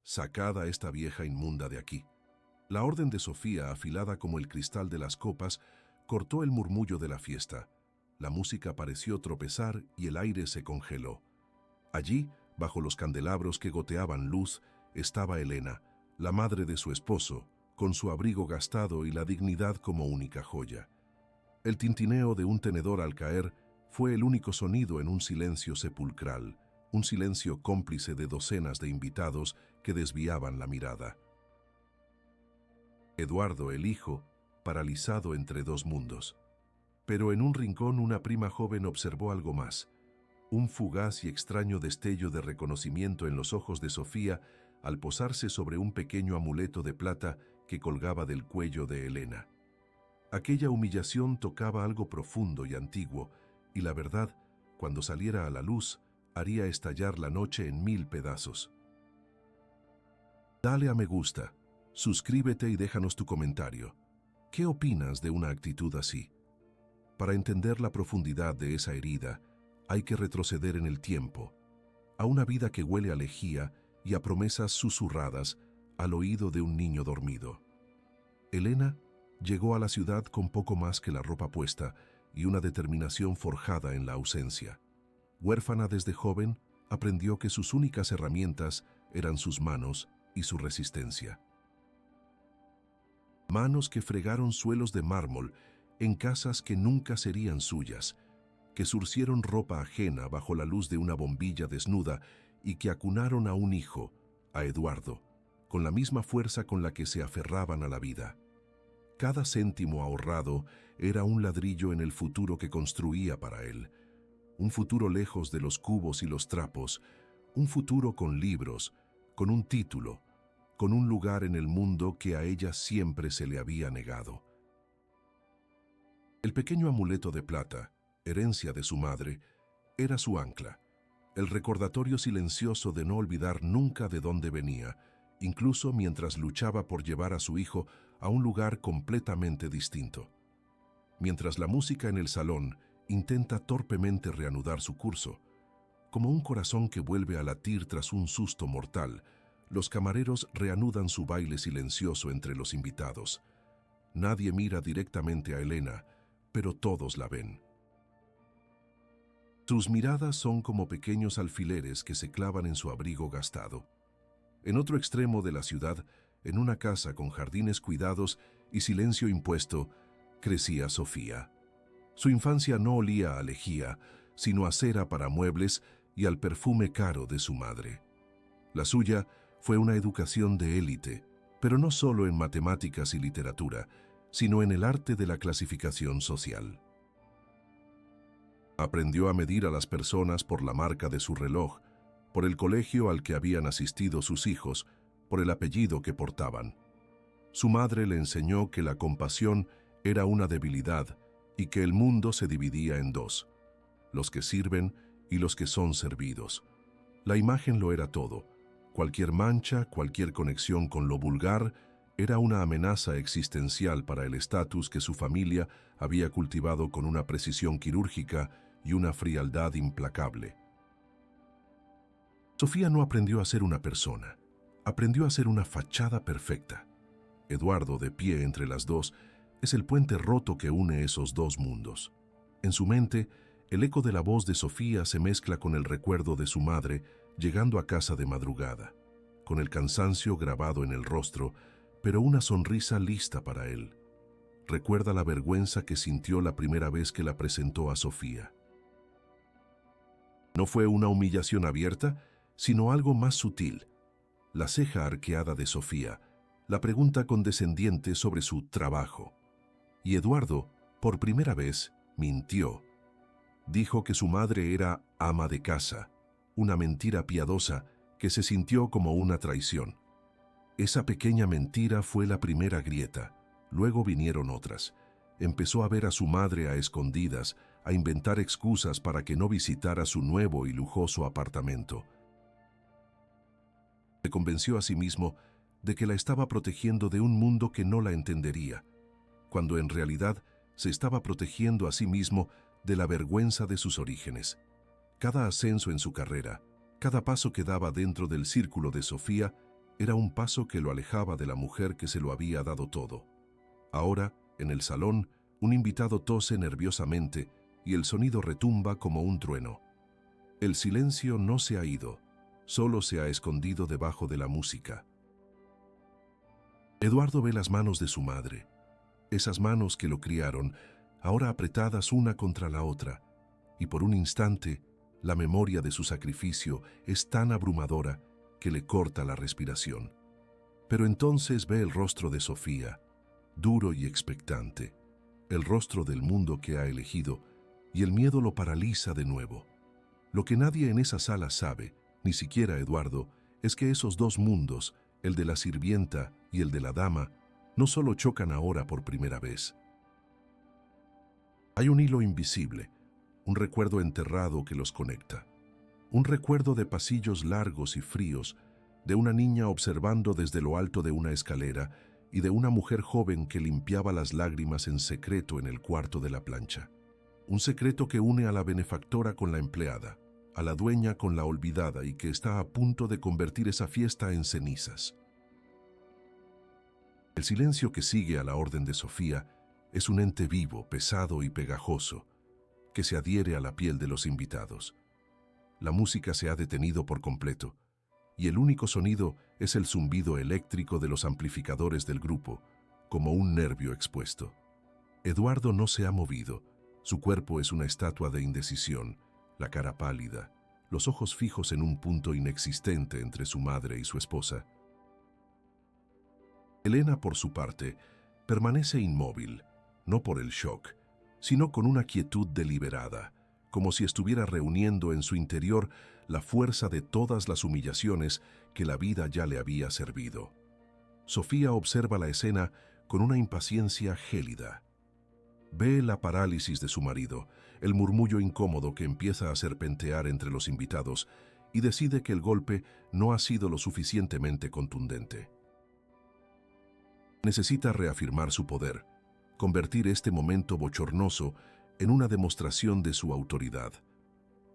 «Sacad a esta vieja inmunda de aquí». La orden de Sofía, afilada como el cristal de las copas, cortó el murmullo de la fiesta. La música pareció tropezar y el aire se congeló. Allí, bajo los candelabros que goteaban luz, estaba Helena, la madre de su esposo, con su abrigo gastado y la dignidad como única joya. El tintineo de un tenedor al caer fue el único sonido en un silencio sepulcral, un silencio cómplice de docenas de invitados que desviaban la mirada. Eduardo, el hijo, paralizado entre dos mundos. Pero en un rincón una prima joven observó algo más. Un fugaz y extraño destello de reconocimiento en los ojos de Sofía al posarse sobre un pequeño amuleto de plata que colgaba del cuello de Helena. Aquella humillación tocaba algo profundo y antiguo, y la verdad, cuando saliera a la luz, haría estallar la noche en 1000 pedazos. Dale a me gusta, suscríbete y déjanos tu comentario. ¿Qué opinas de una actitud así? Para entender la profundidad de esa herida, hay que retroceder en el tiempo, a una vida que huele a lejía y a promesas susurradas al oído de un niño dormido. Helena llegó a la ciudad con poco más que la ropa puesta y una determinación forjada en la ausencia. Huérfana desde joven, aprendió que sus únicas herramientas eran sus manos y su resistencia. Manos que fregaron suelos de mármol en casas que nunca serían suyas, que surcieron ropa ajena bajo la luz de una bombilla desnuda y que acunaron a un hijo, a Eduardo, con la misma fuerza con la que se aferraban a la vida. Cada céntimo ahorrado era un ladrillo en el futuro que construía para él, un futuro lejos de los cubos y los trapos, un futuro con libros, con un título, con un lugar en el mundo que a ella siempre se le había negado. El pequeño amuleto de plata, herencia de su madre, era su ancla, el recordatorio silencioso de no olvidar nunca de dónde venía, incluso mientras luchaba por llevar a su hijo a un lugar completamente distinto. Mientras la música en el salón intenta torpemente reanudar su curso, como un corazón que vuelve a latir tras un susto mortal, los camareros reanudan su baile silencioso entre los invitados. Nadie mira directamente a Helena, pero todos la ven. Sus miradas son como pequeños alfileres que se clavan en su abrigo gastado. En otro extremo de la ciudad, en una casa con jardines cuidados y silencio impuesto, crecía Sofía. Su infancia no olía a lejía, sino a cera para muebles y al perfume caro de su madre. La suya fue una educación de élite, pero no solo en matemáticas y literatura, sino en el arte de la clasificación social. Aprendió a medir a las personas por la marca de su reloj, por el colegio al que habían asistido sus hijos, por el apellido que portaban. Su madre le enseñó que la compasión era una debilidad y que el mundo se dividía en dos, los que sirven y los que son servidos. La imagen lo era todo. Cualquier mancha, cualquier conexión con lo vulgar, era una amenaza existencial para el estatus que su familia había cultivado con una precisión quirúrgica y una frialdad implacable. Sofía no aprendió a ser una persona, aprendió a ser una fachada perfecta. Eduardo, de pie entre las dos, es el puente roto que une esos dos mundos. En su mente, el eco de la voz de Sofía se mezcla con el recuerdo de su madre llegando a casa de madrugada, con el cansancio grabado en el rostro, pero una sonrisa lista para él. Recuerda la vergüenza que sintió la primera vez que la presentó a Sofía. No fue una humillación abierta, sino algo más sutil. La ceja arqueada de Sofía, la pregunta condescendiente sobre su trabajo. Y Eduardo, por primera vez, mintió. Dijo que su madre era ama de casa, una mentira piadosa que se sintió como una traición. Esa pequeña mentira fue la primera grieta, luego vinieron otras. Empezó a ver a su madre a escondidas, a inventar excusas para que no visitara su nuevo y lujoso apartamento. Se convenció a sí mismo de que la estaba protegiendo de un mundo que no la entendería, cuando en realidad se estaba protegiendo a sí mismo de la vergüenza de sus orígenes. Cada ascenso en su carrera, cada paso que daba dentro del círculo de Sofía, Era un paso que lo alejaba de la mujer que se lo había dado todo. Ahora, en el salón, un invitado tose nerviosamente y el sonido retumba como un trueno. El silencio no se ha ido, solo se ha escondido debajo de la música. Eduardo ve las manos de su madre, esas manos que lo criaron, ahora apretadas una contra la otra, y por un instante, la memoria de su sacrificio es tan abrumadora que le corta la respiración. Pero entonces ve el rostro de Sofía, duro y expectante, el rostro del mundo que ha elegido, y el miedo lo paraliza de nuevo. Lo que nadie en esa sala sabe, ni siquiera Eduardo, es que esos dos mundos, el de la sirvienta y el de la dama, no solo chocan ahora por primera vez. Hay un hilo invisible, un recuerdo enterrado que los conecta. Un recuerdo de pasillos largos y fríos, de una niña observando desde lo alto de una escalera y de una mujer joven que limpiaba las lágrimas en secreto en el cuarto de la plancha. Un secreto que une a la benefactora con la empleada, a la dueña con la olvidada y que está a punto de convertir esa fiesta en cenizas. El silencio que sigue a la orden de Sofía es un ente vivo, pesado y pegajoso, que se adhiere a la piel de los invitados. La música se ha detenido por completo, y el único sonido es el zumbido eléctrico de los amplificadores del grupo, como un nervio expuesto. Eduardo no se ha movido, su cuerpo es una estatua de indecisión, la cara pálida, los ojos fijos en un punto inexistente entre su madre y su esposa. Elena, por su parte, permanece inmóvil, no por el shock, sino con una quietud deliberada, como si estuviera reuniendo en su interior la fuerza de todas las humillaciones que la vida ya le había servido. Sofía observa la escena con una impaciencia gélida. Ve la parálisis de su marido, el murmullo incómodo que empieza a serpentear entre los invitados y decide que el golpe no ha sido lo suficientemente contundente. Necesita reafirmar su poder, convertir este momento bochornoso en una demostración de su autoridad.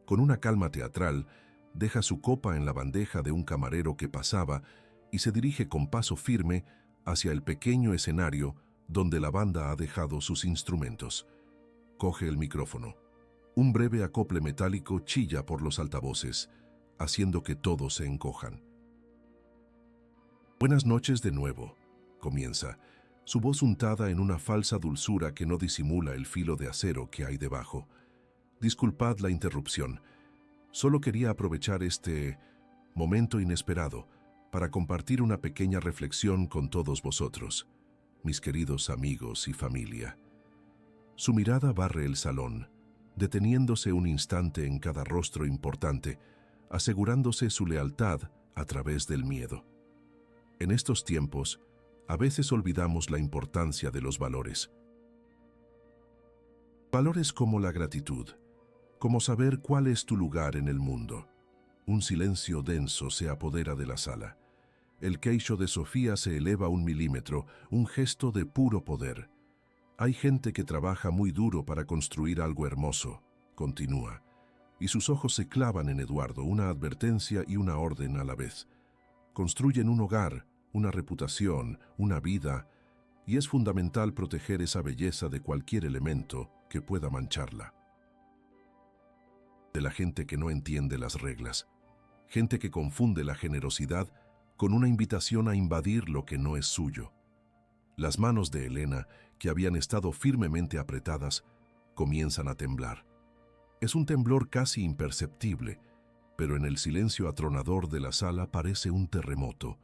Con una calma teatral, deja su copa en la bandeja de un camarero que pasaba y se dirige con paso firme hacia el pequeño escenario donde la banda ha dejado sus instrumentos. Coge el micrófono. Un breve acople metálico chilla por los altavoces, haciendo que todos se encojan. Buenas noches de nuevo, comienza, su voz untada en una falsa dulzura que no disimula el filo de acero que hay debajo. Disculpad la interrupción. Solo quería aprovechar este momento inesperado para compartir una pequeña reflexión con todos vosotros, mis queridos amigos y familia. Su mirada barre el salón, deteniéndose un instante en cada rostro importante, asegurándose su lealtad a través del miedo. En estos tiempos, a veces olvidamos la importancia de los valores. Valores como la gratitud, como saber cuál es tu lugar en el mundo. Un silencio denso se apodera de la sala. El queixo de Sofía se eleva 1 milímetro, un gesto de puro poder. Hay gente que trabaja muy duro para construir algo hermoso, continúa, y sus ojos se clavan en Eduardo, una advertencia y una orden a la vez. Construyen un hogar, una reputación, una vida, y es fundamental proteger esa belleza de cualquier elemento que pueda mancharla. De la gente que no entiende las reglas, gente que confunde la generosidad con una invitación a invadir lo que no es suyo. Las manos de Elena, que habían estado firmemente apretadas, comienzan a temblar. Es un temblor casi imperceptible, pero en el silencio atronador de la sala parece un terremoto.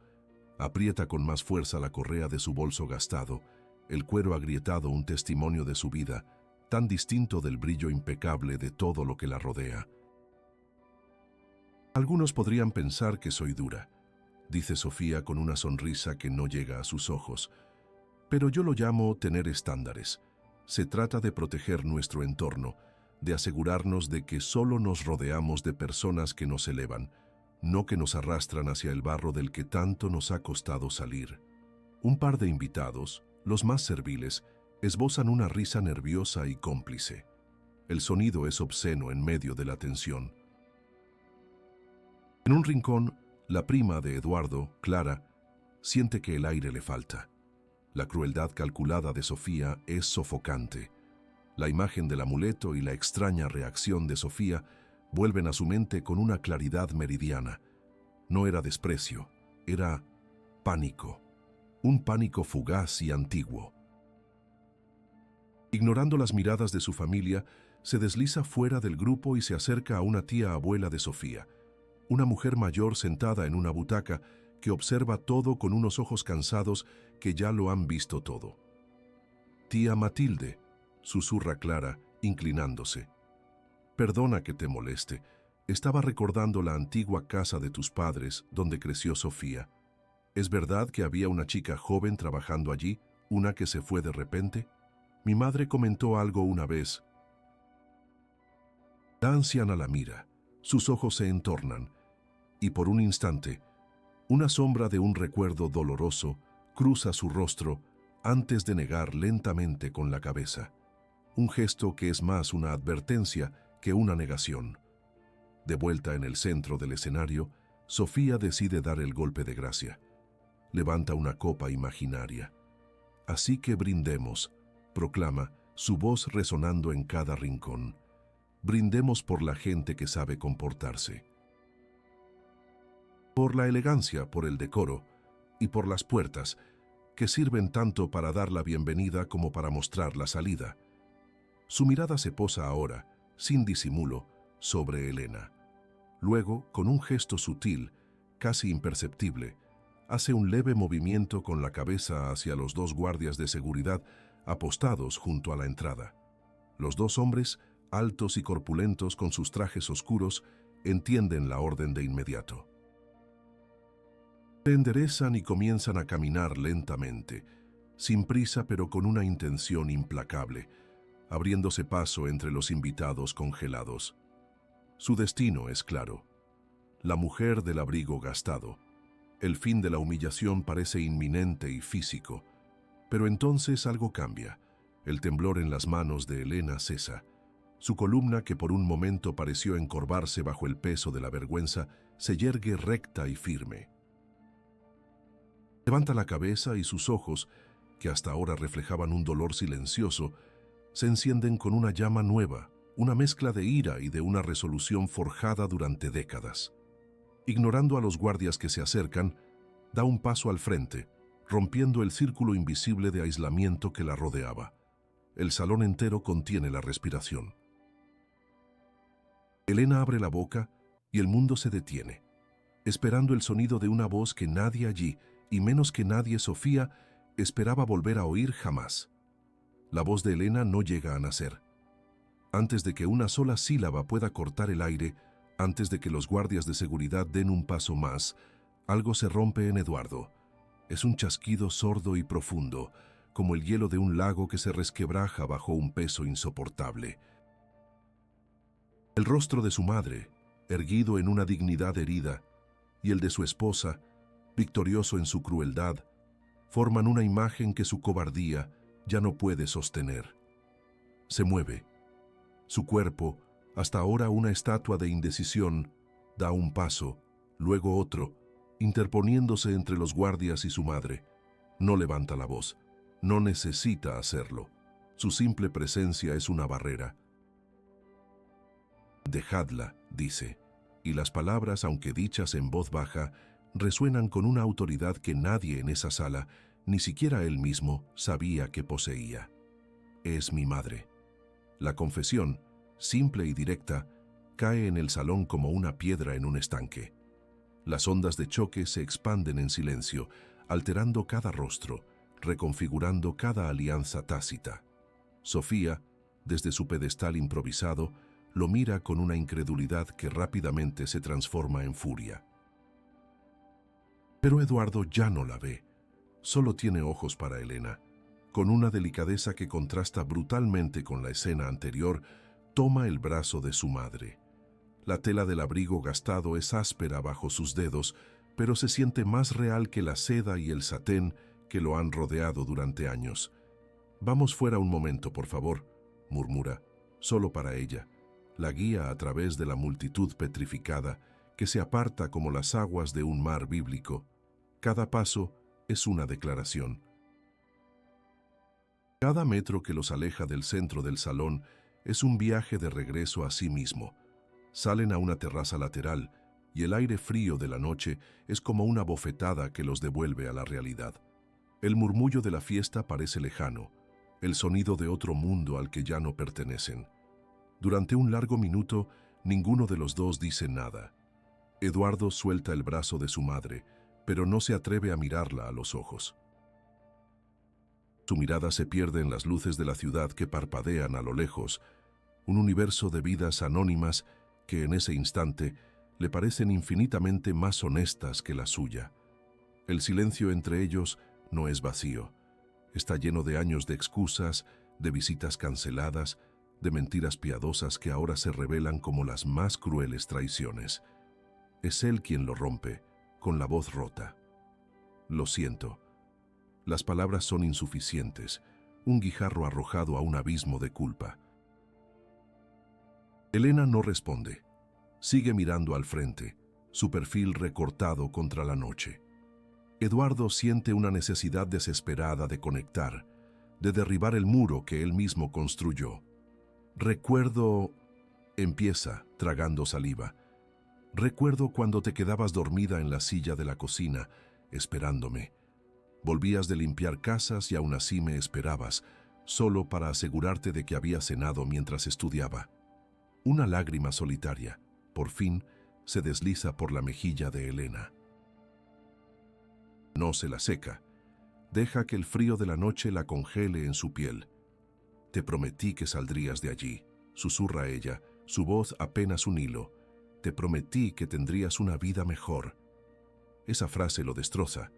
Aprieta con más fuerza la correa de su bolso gastado, el cuero agrietado un testimonio de su vida, tan distinto del brillo impecable de todo lo que la rodea. Algunos podrían pensar que soy dura, dice Sofía con una sonrisa que no llega a sus ojos, pero yo lo llamo tener estándares. Se trata de proteger nuestro entorno, de asegurarnos de que solo nos rodeamos de personas que nos elevan, no que nos arrastran hacia el barro del que tanto nos ha costado salir. Un par de invitados, los más serviles, esbozan una risa nerviosa y cómplice. El sonido es obsceno en medio de la tensión. En un rincón, la prima de Eduardo, Clara, siente que el aire le falta. La crueldad calculada de Sofía es sofocante. La imagen del amuleto y la extraña reacción de Sofía vuelven a su mente con una claridad meridiana. No era desprecio, era pánico. Un pánico fugaz y antiguo. Ignorando las miradas de su familia, se desliza fuera del grupo y se acerca a una tía abuela de Sofía, una mujer mayor sentada en una butaca que observa todo con unos ojos cansados que ya lo han visto todo. «Tía Matilde», susurra Clara, inclinándose. «Perdona que te moleste. Estaba recordando la antigua casa de tus padres, donde creció Sofía. ¿Es verdad que había una chica joven trabajando allí, una que se fue de repente? Mi madre comentó algo una vez». La anciana la mira, sus ojos se entornan, y por un instante, una sombra de un recuerdo doloroso cruza su rostro antes de negar lentamente con la cabeza. Un gesto que es más una advertencia que una negación. De vuelta en el centro del escenario, Sofía decide dar el golpe de gracia. Levanta una copa imaginaria. «Así que brindemos», proclama, su voz resonando en cada rincón. «Brindemos por la gente que sabe comportarse. Por la elegancia, por el decoro y por las puertas, que sirven tanto para dar la bienvenida como para mostrar la salida». Su mirada se posa ahora, sin disimulo, sobre Elena. Luego, con un gesto sutil, casi imperceptible, hace un leve movimiento con la cabeza hacia los dos guardias de seguridad apostados junto a la entrada. Los dos hombres, altos y corpulentos con sus trajes oscuros, entienden la orden de inmediato. Se enderezan y comienzan a caminar lentamente, sin prisa pero con una intención implacable, abriéndose paso entre los invitados congelados. Su destino es claro. La mujer del abrigo gastado. El fin de la humillación parece inminente y físico, pero entonces algo cambia. El temblor en las manos de Elena cesa. Su columna, que por un momento pareció encorvarse bajo el peso de la vergüenza, se yergue recta y firme. Levanta la cabeza y sus ojos, que hasta ahora reflejaban un dolor silencioso, se encienden con una llama nueva, una mezcla de ira y de una resolución forjada durante décadas. Ignorando a los guardias que se acercan, da un paso al frente, rompiendo el círculo invisible de aislamiento que la rodeaba. El salón entero contiene la respiración. Elena abre la boca y el mundo se detiene, esperando el sonido de una voz que nadie allí, y menos que nadie Sofía, esperaba volver a oír jamás. La voz de Elena no llega a nacer. Antes de que una sola sílaba pueda cortar el aire, antes de que los guardias de seguridad den un paso más, algo se rompe en Eduardo. Es un chasquido sordo y profundo, como el hielo de un lago que se resquebraja bajo un peso insoportable. El rostro de su madre, erguido en una dignidad herida, y el de su esposa, victorioso en su crueldad, forman una imagen que su cobardía ya no puede sostener. Se mueve. Su cuerpo, hasta ahora una estatua de indecisión, da un paso, luego otro, interponiéndose entre los guardias y su madre. No levanta la voz. No necesita hacerlo. Su simple presencia es una barrera. «Dejadla», dice, y las palabras, aunque dichas en voz baja, resuenan con una autoridad que nadie en esa sala, ni siquiera él mismo, sabía que poseía. «Es mi madre». La confesión, simple y directa, cae en el salón como una piedra en un estanque. Las ondas de choque se expanden en silencio, alterando cada rostro, reconfigurando cada alianza tácita. Sofía, desde su pedestal improvisado, lo mira con una incredulidad que rápidamente se transforma en furia. Pero Eduardo ya no la ve. Solo tiene ojos para Elena. Con una delicadeza que contrasta brutalmente con la escena anterior, toma el brazo de su madre. La tela del abrigo gastado es áspera bajo sus dedos, pero se siente más real que la seda y el satén que lo han rodeado durante años. «Vamos fuera un momento, por favor», murmura, solo para ella. La guía a través de la multitud petrificada, que se aparta como las aguas de un mar bíblico. Cada paso es una declaración. Cada metro que los aleja del centro del salón es un viaje de regreso a sí mismo. Salen a una terraza lateral y el aire frío de la noche es como una bofetada que los devuelve a la realidad. El murmullo de la fiesta parece lejano, el sonido de otro mundo al que ya no pertenecen. Durante un largo minuto, ninguno de los dos dice nada. Eduardo suelta el brazo de su madre, pero no se atreve a mirarla a los ojos. Su mirada se pierde en las luces de la ciudad que parpadean a lo lejos, un universo de vidas anónimas que en ese instante le parecen infinitamente más honestas que la suya. El silencio entre ellos no es vacío. Está lleno de años de excusas, de visitas canceladas, de mentiras piadosas que ahora se revelan como las más crueles traiciones. Es él quien lo rompe, con la voz rota. Lo siento. Las palabras son insuficientes, un guijarro arrojado a un abismo de culpa. Elena no responde. Sigue mirando al frente, su perfil recortado contra la noche. Eduardo siente una necesidad desesperada de conectar, de derribar el muro que él mismo construyó. Recuerdo... Empieza, tragando saliva. Recuerdo cuando te quedabas dormida en la silla de la cocina, esperándome. Volvías de limpiar casas y aún así me esperabas, solo para asegurarte de que había cenado mientras estudiaba. Una lágrima solitaria, por fin, se desliza por la mejilla de Elena. No se la seca. Deja que el frío de la noche la congele en su piel. Te prometí que saldrías de allí, susurra ella, su voz apenas un hilo. Te prometí que tendrías una vida mejor. Esa frase lo destroza.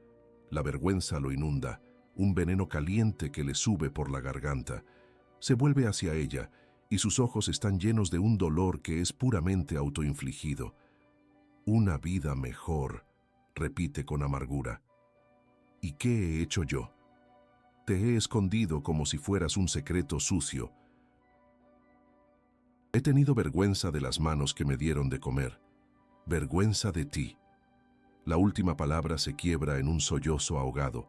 La vergüenza lo inunda, un veneno caliente que le sube por la garganta. Se vuelve hacia ella y sus ojos están llenos de un dolor que es puramente autoinfligido. Una vida mejor, repite con amargura. ¿Y qué he hecho yo? Te he escondido como si fueras un secreto sucio. He tenido vergüenza de las manos que me dieron de comer, vergüenza de ti. La última palabra se quiebra en un sollozo ahogado.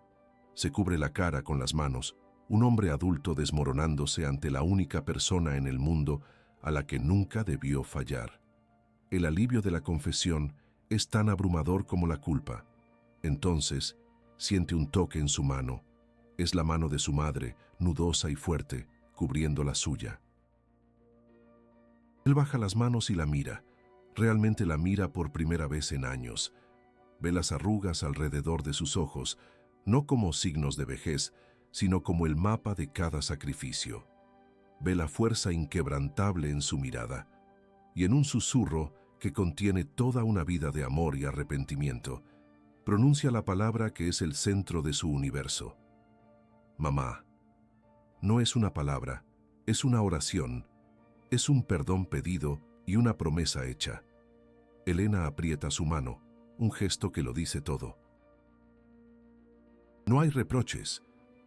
Se cubre la cara con las manos, un hombre adulto desmoronándose ante la única persona en el mundo a la que nunca debió fallar. El alivio de la confesión es tan abrumador como la culpa. Entonces, siente un toque en su mano. Es la mano de su madre, nudosa y fuerte, cubriendo la suya. Él baja las manos y la mira. Realmente la mira por primera vez en años. Ve las arrugas alrededor de sus ojos, no como signos de vejez, sino como el mapa de cada sacrificio. Ve la fuerza inquebrantable en su mirada, y en un susurro que contiene toda una vida de amor y arrepentimiento, pronuncia la palabra que es el centro de su universo. Mamá. No es una palabra, es una oración, es un perdón pedido y una promesa hecha. Elena aprieta su mano, un gesto que lo dice todo. No hay reproches,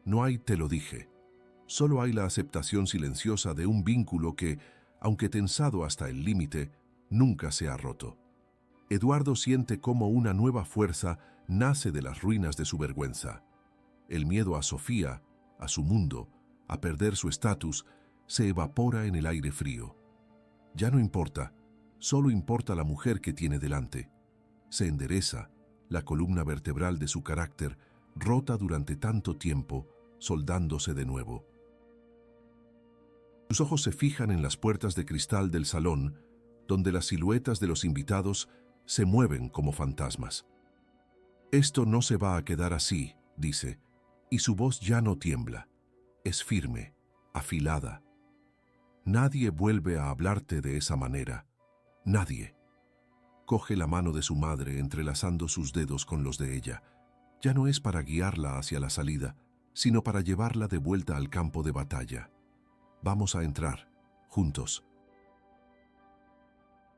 no hay te lo dije. Solo hay la aceptación silenciosa de un vínculo que, aunque tensado hasta el límite, nunca se ha roto. Eduardo siente cómo una nueva fuerza nace de las ruinas de su vergüenza. El miedo a Sofía, a su mundo, a perder su estatus, se evapora en el aire frío. Ya no importa, solo importa la mujer que tiene delante. Se endereza, la columna vertebral de su carácter, rota durante tanto tiempo, soldándose de nuevo. Sus ojos se fijan en las puertas de cristal del salón, donde las siluetas de los invitados se mueven como fantasmas. Esto no se va a quedar así, dice, y su voz ya no tiembla. Es firme, afilada. Nadie vuelve a hablarte de esa manera. Nadie. Coge la mano de su madre entrelazando sus dedos con los de ella. Ya no es para guiarla hacia la salida, sino para llevarla de vuelta al campo de batalla. Vamos a entrar, juntos.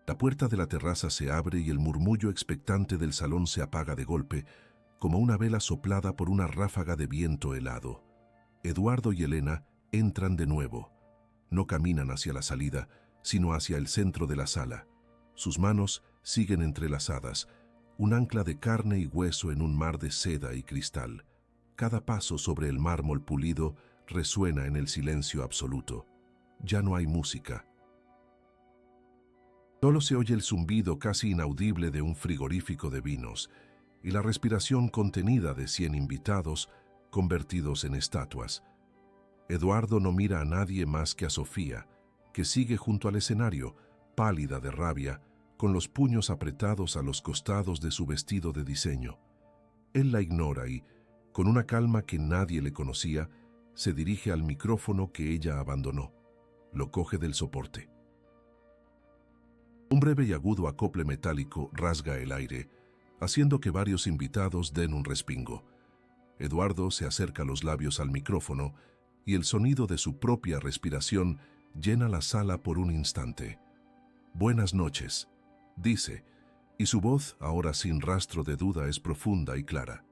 La puerta de la terraza se abre y el murmullo expectante del salón se apaga de golpe, como una vela soplada por una ráfaga de viento helado. Eduardo y Elena entran de nuevo. No caminan hacia la salida, sino hacia el centro de la sala. Sus manos siguen entrelazadas, un ancla de carne y hueso en un mar de seda y cristal. Cada paso sobre el mármol pulido resuena en el silencio absoluto. Ya no hay música. Solo se oye el zumbido casi inaudible de un frigorífico de vinos y la respiración contenida de 100 invitados convertidos en estatuas. Eduardo no mira a nadie más que a Sofía, que sigue junto al escenario, pálida de rabia, con los puños apretados a los costados de su vestido de diseño. Él la ignora y, con una calma que nadie le conocía, se dirige al micrófono que ella abandonó. Lo coge del soporte. Un breve y agudo acople metálico rasga el aire, haciendo que varios invitados den un respingo. Eduardo se acerca los labios al micrófono y el sonido de su propia respiración llena la sala por un instante. «Buenas noches», dice, y su voz, ahora sin rastro de duda, es profunda y clara.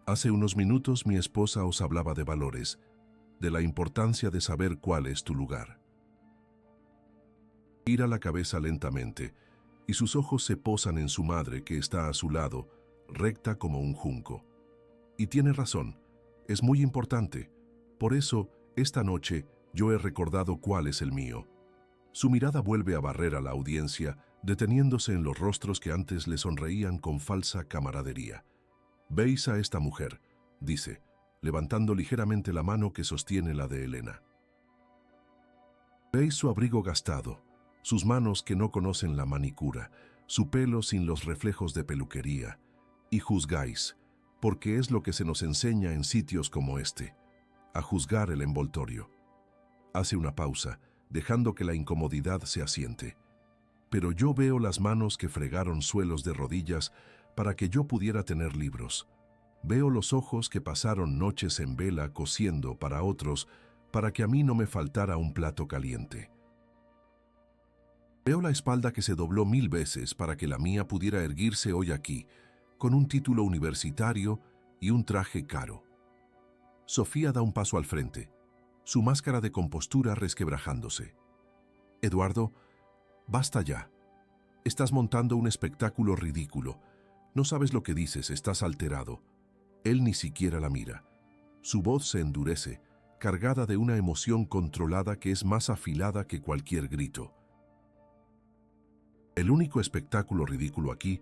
«Hace unos minutos mi esposa os hablaba de valores, de la importancia de saber cuál es tu lugar». Gira la cabeza lentamente y sus ojos se posan en su madre que está a su lado, recta como un junco. Y tiene razón, es muy importante. Por eso, esta noche, yo he recordado cuál es el mío. Su mirada vuelve a barrer a la audiencia, deteniéndose en los rostros que antes le sonreían con falsa camaradería. «¿Veis a esta mujer?», dice, levantando ligeramente la mano que sostiene la de Elena. «¿Veis su abrigo gastado? Sus manos que no conocen la manicura, su pelo sin los reflejos de peluquería, y juzgáis, porque es lo que se nos enseña en sitios como este, a juzgar el envoltorio». Hace una pausa, dejando que la incomodidad se asiente. «Pero yo veo las manos que fregaron suelos de rodillas para que yo pudiera tener libros. Veo los ojos que pasaron noches en vela cosiendo para otros para que a mí no me faltara un plato caliente. Veo la espalda que se dobló 1000 veces para que la mía pudiera erguirse hoy aquí, con un título universitario y un traje caro». Sofía da un paso al frente, su máscara de compostura resquebrajándose. «Eduardo, basta ya. Estás montando un espectáculo ridículo. No sabes lo que dices, estás alterado». Él ni siquiera la mira. Su voz se endurece, cargada de una emoción controlada que es más afilada que cualquier grito. «El único espectáculo ridículo aquí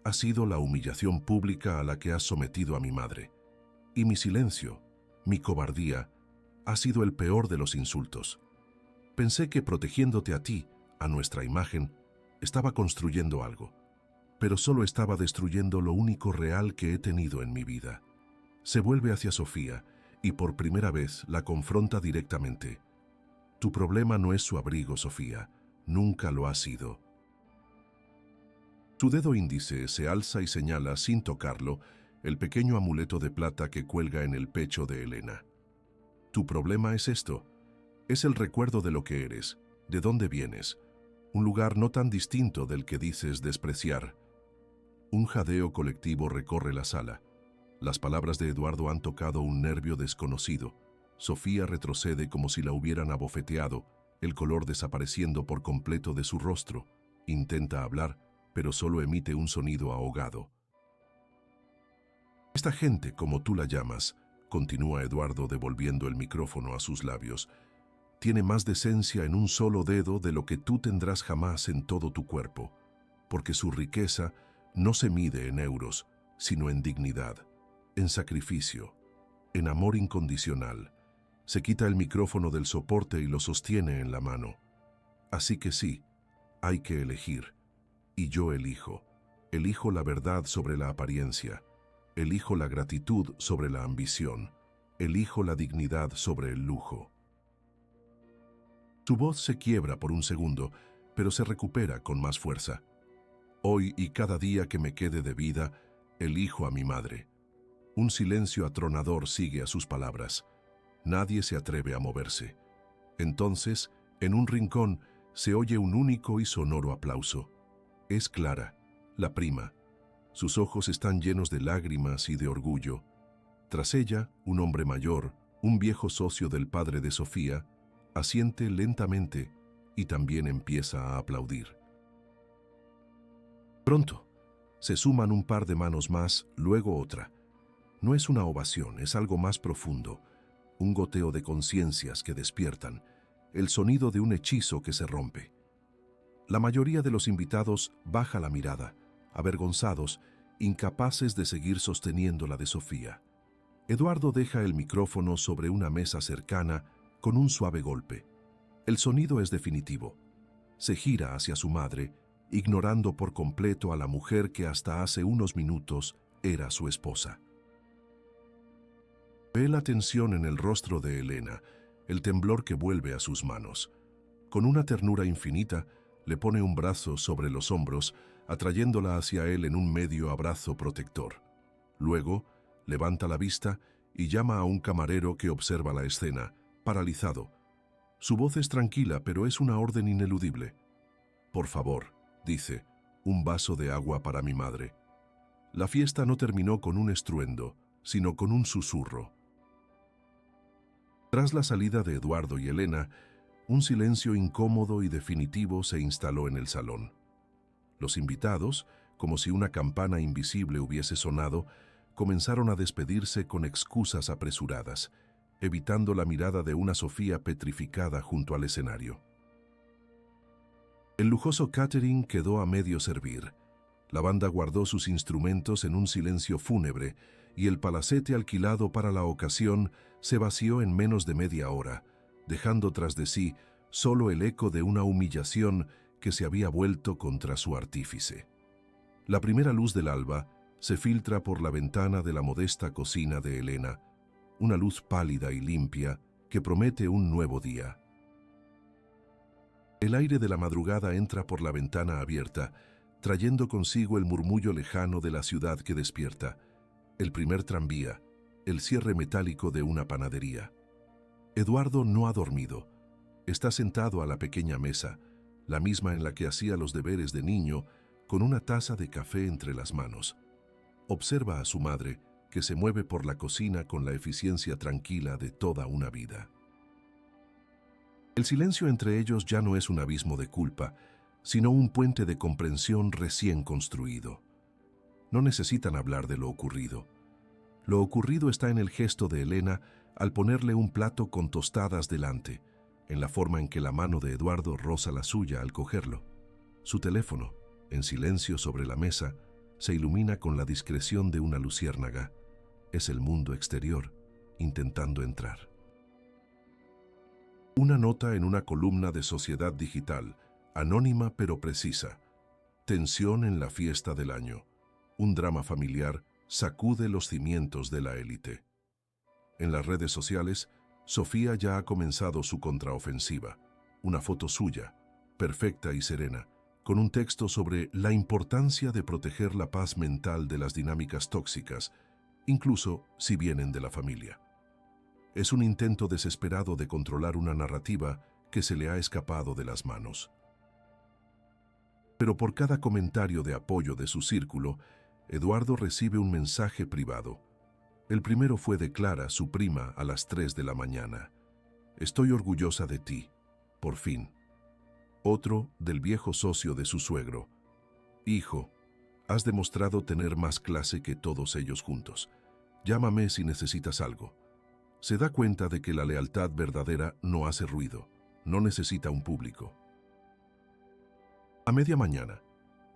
ha sido la humillación pública a la que has sometido a mi madre. Y mi silencio, mi cobardía, ha sido el peor de los insultos. Pensé que protegiéndote a ti, a nuestra imagen, estaba construyendo algo, pero solo estaba destruyendo lo único real que he tenido en mi vida». Se vuelve hacia Sofía y por primera vez la confronta directamente. «Tu problema no es su abrigo, Sofía. Nunca lo ha sido». Su dedo índice se alza y señala, sin tocarlo, el pequeño amuleto de plata que cuelga en el pecho de Elena. «Tu problema es esto. Es el recuerdo de lo que eres, de dónde vienes, un lugar no tan distinto del que dices despreciar». Un jadeo colectivo recorre la sala. Las palabras de Eduardo han tocado un nervio desconocido. Sofía retrocede como si la hubieran abofeteado, el color desapareciendo por completo de su rostro. Intenta hablar, pero solo emite un sonido ahogado. «Esta gente, como tú la llamas», continúa Eduardo devolviendo el micrófono a sus labios, «tiene más decencia en un solo dedo de lo que tú tendrás jamás en todo tu cuerpo, porque su riqueza no se mide en euros, sino en dignidad, en sacrificio, en amor incondicional». Se quita el micrófono del soporte y lo sostiene en la mano. «Así que sí, hay que elegir. Y yo elijo. Elijo la verdad sobre la apariencia. Elijo la gratitud sobre la ambición. Elijo la dignidad sobre el lujo». Su voz se quiebra por un segundo, pero se recupera con más fuerza. «Hoy y cada día que me quede de vida, elijo a mi madre». Un silencio atronador sigue a sus palabras. Nadie se atreve a moverse. Entonces, en un rincón, se oye un único y sonoro aplauso. Es Clara, la prima. Sus ojos están llenos de lágrimas y de orgullo. Tras ella, un hombre mayor, un viejo socio del padre de Sofía, asiente lentamente y también empieza a aplaudir. Pronto, Se suman un par de manos más, luego otra. No es una ovación, es algo más profundo, un goteo de conciencias que despiertan, el sonido de un hechizo que se rompe. La mayoría de los invitados baja la mirada, avergonzados, incapaces de seguir sosteniendo la de Sofía. Eduardo deja el micrófono sobre una mesa cercana con un suave golpe. El sonido es definitivo. Se gira hacia su madre, ignorando por completo a la mujer que hasta hace unos minutos era su esposa. Ve la tensión en el rostro de Elena, el temblor que vuelve a sus manos. Con una ternura infinita, le pone un brazo sobre los hombros, atrayéndola hacia él en un medio abrazo protector. Luego, levanta la vista y llama a un camarero que observa la escena, paralizado. Su voz es tranquila, pero es una orden ineludible. «Por favor», dice, «un vaso de agua para mi madre». La fiesta no terminó con un estruendo, sino con un susurro. Tras la salida de Eduardo y Elena, un silencio incómodo y definitivo se instaló en el salón. Los invitados, como si una campana invisible hubiese sonado, comenzaron a despedirse con excusas apresuradas, evitando la mirada de una Sofía petrificada junto al escenario. El lujoso catering quedó a medio servir. La banda guardó sus instrumentos en un silencio fúnebre y el palacete alquilado para la ocasión se vació en menos de media hora, dejando tras de sí solo el eco de una humillación que se había vuelto contra su artífice. La primera luz del alba se filtra por la ventana de la modesta cocina de Elena, una luz pálida y limpia que promete un nuevo día. El aire de la madrugada entra por la ventana abierta, trayendo consigo el murmullo lejano de la ciudad que despierta, el primer tranvía, el cierre metálico de una panadería. Eduardo no ha dormido. Está sentado a la pequeña mesa, la misma en la que hacía los deberes de niño, con una taza de café entre las manos. Observa a su madre, que se mueve por la cocina con la eficiencia tranquila de toda una vida. El silencio entre ellos ya no es un abismo de culpa, sino un puente de comprensión recién construido. No necesitan hablar de lo ocurrido. Lo ocurrido está en el gesto de Elena al ponerle un plato con tostadas delante, en la forma en que la mano de Eduardo roza la suya al cogerlo. Su teléfono, en silencio sobre la mesa, se ilumina con la discreción de una luciérnaga. Es el mundo exterior, intentando entrar. Una nota en una columna de Sociedad Digital, anónima pero precisa. Tensión en la fiesta del año. Un drama familiar sacude los cimientos de la élite. En las redes sociales, Sofía ya ha comenzado su contraofensiva. Una foto suya, perfecta y serena, con un texto sobre la importancia de proteger la paz mental de las dinámicas tóxicas, incluso si vienen de la familia. Es un intento desesperado de controlar una narrativa que se le ha escapado de las manos. Pero por cada comentario de apoyo de su círculo, Eduardo recibe un mensaje privado. El primero fue de Clara, su prima, a las 3 de la mañana. «Estoy orgullosa de ti, por fin». Otro del viejo socio de su suegro. «Hijo, has demostrado tener más clase que todos ellos juntos. Llámame si necesitas algo». Se da cuenta de que la lealtad verdadera no hace ruido, no necesita un público. A media mañana,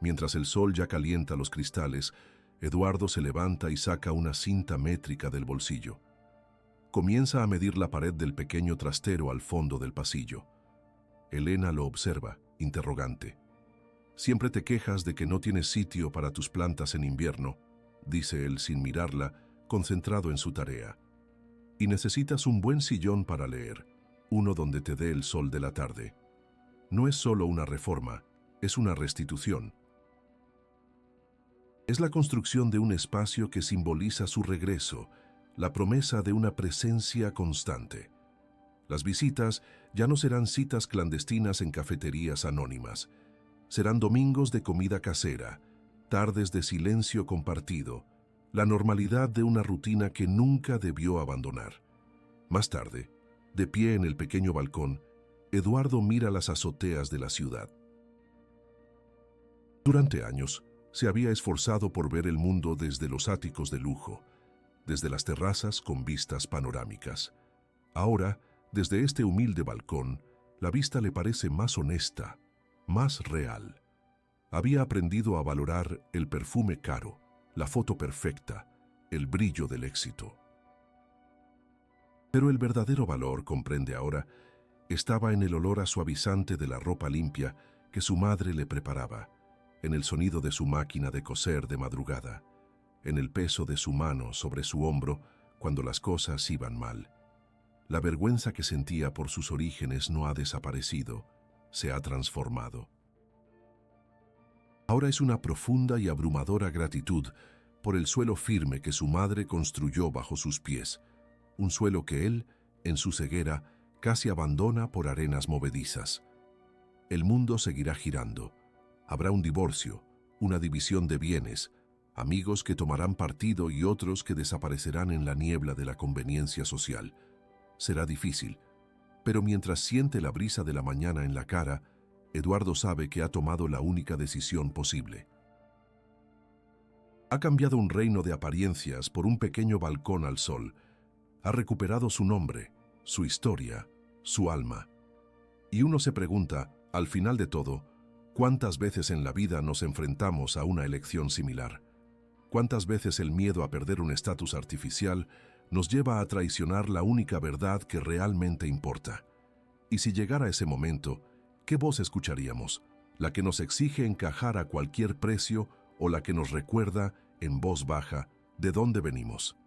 mientras el sol ya calienta los cristales, Eduardo se levanta y saca una cinta métrica del bolsillo. Comienza a medir la pared del pequeño trastero al fondo del pasillo. Elena lo observa, interrogante. «Siempre te quejas de que no tienes sitio para tus plantas en invierno», dice él sin mirarla, concentrado en su tarea. «Y necesitas un buen sillón para leer, uno donde te dé el sol de la tarde. No es solo una reforma, es una restitución. Es la construcción de un espacio que simboliza su regreso, la promesa de una presencia constante. Las visitas ya no serán citas clandestinas en cafeterías anónimas. Serán domingos de comida casera, tardes de silencio compartido, la normalidad de una rutina que nunca debió abandonar». Más tarde, de pie en el pequeño balcón, Eduardo mira las azoteas de la ciudad. Durante años, Se había esforzado por ver el mundo desde los áticos de lujo, desde las terrazas con vistas panorámicas. Ahora, desde este humilde balcón, la vista le parece más honesta, más real. Había aprendido a valorar el perfume caro, la foto perfecta, el brillo del éxito. Pero el verdadero valor, comprende ahora, estaba en el olor suavizante de la ropa limpia que su madre le preparaba, en el sonido de su máquina de coser de madrugada, en el peso de su mano sobre su hombro cuando las cosas iban mal. La vergüenza que sentía por sus orígenes no ha desaparecido, se ha transformado. Ahora es una profunda y abrumadora gratitud por el suelo firme que su madre construyó bajo sus pies, un suelo que él, en su ceguera, casi abandona por arenas movedizas. El mundo seguirá girando. Habrá un divorcio, una división de bienes, amigos que tomarán partido y otros que desaparecerán en la niebla de la conveniencia social. Será difícil, pero mientras siente la brisa de la mañana en la cara, Eduardo sabe que ha tomado la única decisión posible. Ha cambiado un reino de apariencias por un pequeño balcón al sol. Ha recuperado su nombre, su historia, su alma. Y uno se pregunta, al final de todo, ¿cuántas veces en la vida nos enfrentamos a una elección similar? ¿Cuántas veces el miedo a perder un estatus artificial nos lleva a traicionar la única verdad que realmente importa? Y si llegara ese momento, ¿qué voz escucharíamos? ¿La que nos exige encajar a cualquier precio o la que nos recuerda, en voz baja, de dónde venimos?